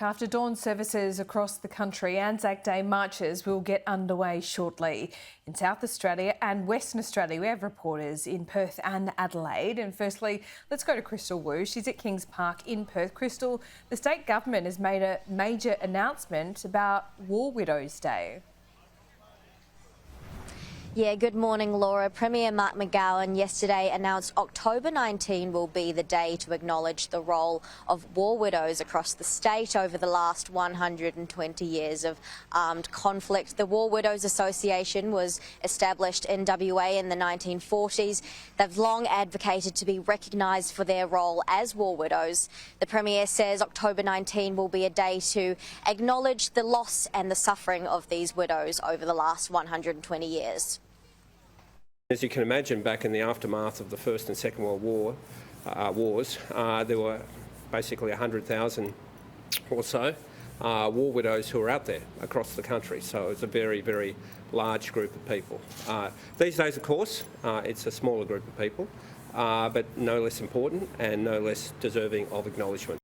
After dawn services across the country, Anzac Day marches will get underway shortly. In South Australia and Western Australia, we have reporters in Perth and Adelaide. And firstly, let's go to Crystal Wu. She's at Kings Park in Perth. Crystal, the state government has made a major announcement about War Widows Day. Yeah, good morning, Laura. Premier Mark McGowan yesterday announced October 19 will be the day to acknowledge the role of war widows across the state over the last 120 years of armed conflict. The War Widows Association was established in WA in the 1940s. They've long advocated to be recognised for their role as war widows. The Premier says October 19 will be a day to acknowledge the loss and the suffering of these widows over the last 120 years. As you can imagine, back in the aftermath of the First and Second World War wars, there were basically 100,000 or so war widows who are out there across the country. So it's a very, very large group of people. These days, of course, it's a smaller group of people, but no less important and no less deserving of acknowledgement.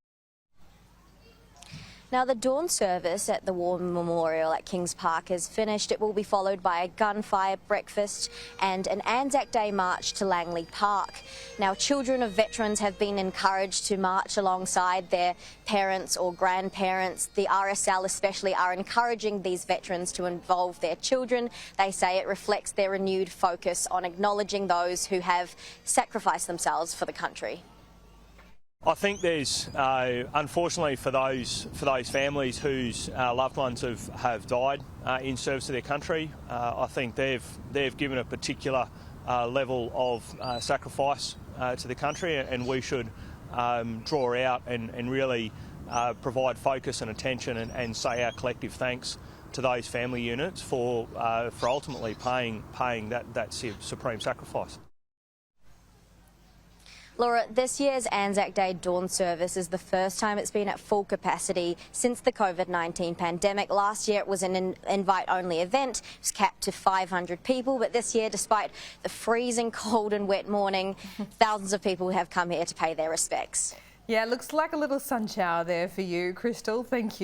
Now, the dawn service at the War Memorial at Kings Park is finished. It will be followed by a gunfire breakfast and an Anzac Day march to Langley Park. Now, children of veterans have been encouraged to march alongside their parents or grandparents. The RSL especially are encouraging these veterans to involve their children. They say it reflects their renewed focus on acknowledging those who have sacrificed themselves for the country. I think there's, unfortunately for those families whose loved ones have died in service to their country, I think they've given a particular level of sacrifice to the country, and we should draw out and really provide focus and attention and say our collective thanks to those family units for ultimately paying that supreme sacrifice. Laura, this year's Anzac Day dawn service is the first time it's been at full capacity since the COVID-19 pandemic. Last year it was an invite-only event. It was capped to 500 people, but this year, despite the freezing cold and wet morning, thousands of people have come here to pay their respects. Yeah, it looks like a little sun shower there for you, Crystal. Thank you.